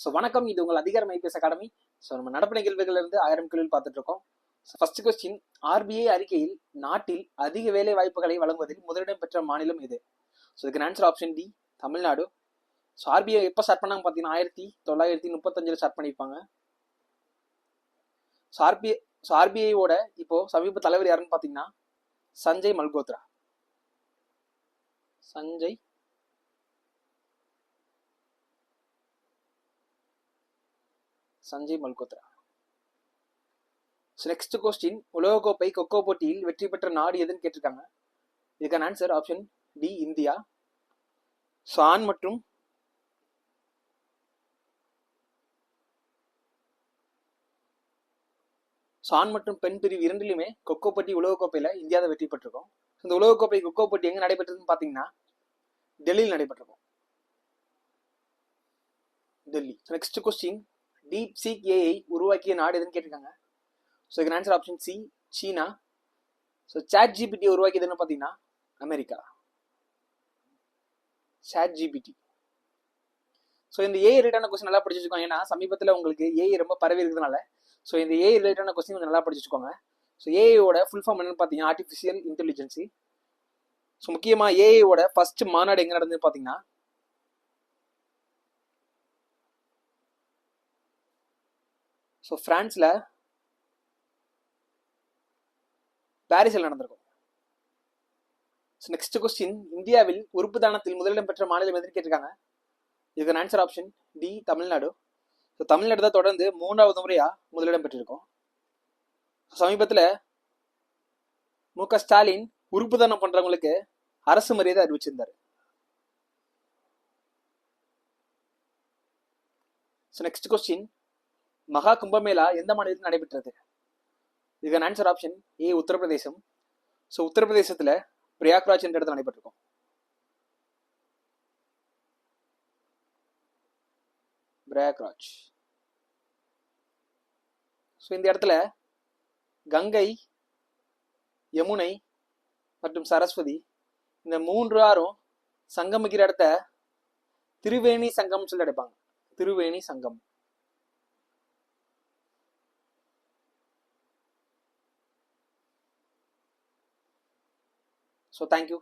So வணக்கம், இது உங்கள் அதிகாரம் ஐபிஎஸ் அகாடமி. ஸோ நம்ம நடப்பு நிகழ்வுகளிலிருந்து 1000 கேள்வி பார்த்துட்டு இருக்கோம். ஃபர்ஸ்ட் கொஸ்டின், ஆர்பிஐ அறிக்கையில் நாட்டில் அதிக வேலை வாய்ப்புகளை வழங்குவதில் முதலிடம் பெற்ற மாநிலம் எது? ஸோ இதுக்கு answer option D, Tamil Nadu. So RBI எப்போ ஸ்டார்ட் பண்ணாங்க பார்த்தீங்கன்னா 1935 ஸ்டார்ட் பண்ணியிருப்பாங்க. ஸோ ஆர்பிஐயோட இப்போ சமீப தலைவர் யாருன்னு பார்த்தீங்கன்னா சஞ்சய் மல்கோத்ரா. சஞ்சய் மல்கோத்ரா. நெக்ஸ்ட் கொஸ்டின், உலகக்கோப்பை கொக்கோ போட்டியில் வெற்றி பெற்ற நாடு எதுன்னு கேட்டிருக்காங்க. இதுக்கான ஆன்சர் ஆப்ஷன் டி, இந்தியா. ஆண் மற்றும் பெண் பிரிவு இரண்டிலுமே கொக்கோ போட்டி உலகக்கோப்பையில இந்தியா தான் வெற்றி பெற்றிருக்கோம். இந்த உலகக்கோப்பை கொக்கோ போட்டி எங்க நடைபெற்றதுன்னு பாத்தீங்கன்னா டெல்லியில் நடைபெற்றிருக்கும். Delhi. Next question, DeepSeek AI உருவாக்கிய நாடு எதுன்னு கேட்டிருக்காங்க. ஸோ இதுக்கு ஆன்சர் ஆப்ஷன் சி, சீனா. ஸோ சாட் ஜிபிடி உருவாக்கியதுன்னு பார்த்தீங்கன்னா அமெரிக்கா. ChatGPT. ஸோ இந்த ஏஐ ரிலேட்டான கொஸ்டின் நல்லா படிச்சு வச்சுக்கோங்க. ஏன்னா சமீபத்தில் உங்களுக்கு ஏஐ ரொம்ப பரவி இருக்கிறதுனால ஸோ இந்த ஏஐ ரிலேட்டான கொஸ்டின் கொஞ்சம் நல்லா படிச்சு வச்சுக்கோங்க. ஸோ ஏஐயோட ஃபுல் ஃபார்ம் என்னன்னு பார்த்தீங்கன்னா ஆர்டிஃபிஷியல் இன்டெலிஜென்சி. ஸோ முக்கியமாக ஏஐயோட ஃபர்ஸ்ட் மாநாடு எங்கே நடந்ததுன்னு பார்த்தீங்கன்னா ஸோ பிரான்ஸ்ல பாரிஸில் நடந்திருக்கும். நெக்ஸ்ட் கொஸ்டின், இந்தியாவில் உறுப்பு தானத்தில் முதலிடம் பெற்ற மாநிலம் எதுன்னு கேட்டிருக்காங்க. இதுக்கு answer option D, Tamil Nadu. So Tamil Nadu தான் தொடர்ந்து 3வது முறையா முதலிடம் பெற்றிருக்கோம். சமீபத்தில் மு.க. ஸ்டாலின் உறுப்பு தானம் பண்றவங்களுக்கு அரசு மரியாதை அறிவிச்சிருந்தாரு. நெக்ஸ்ட் கொஸ்டின், மகா கும்பமேளா எந்த மாநிலத்தில் நடைபெற்றது? இதுக்கான answer option A, Uttar Pradesh. So உத்தரப்பிரதேசத்தில் பிரயாக்ராஜ் என்ற இடத்துல நடைபெற்றிருக்கும். பிரயாக்ராஜ். ஸோ இந்த இடத்துல கங்கை, யமுனை மற்றும் சரஸ்வதி இந்த 3 ஆறும் சங்கமிக்கிற இடத்த திரிவேணி சங்கம் சொல்லி அடைப்பாங்க. திரிவேணி சங்கம். So thank you.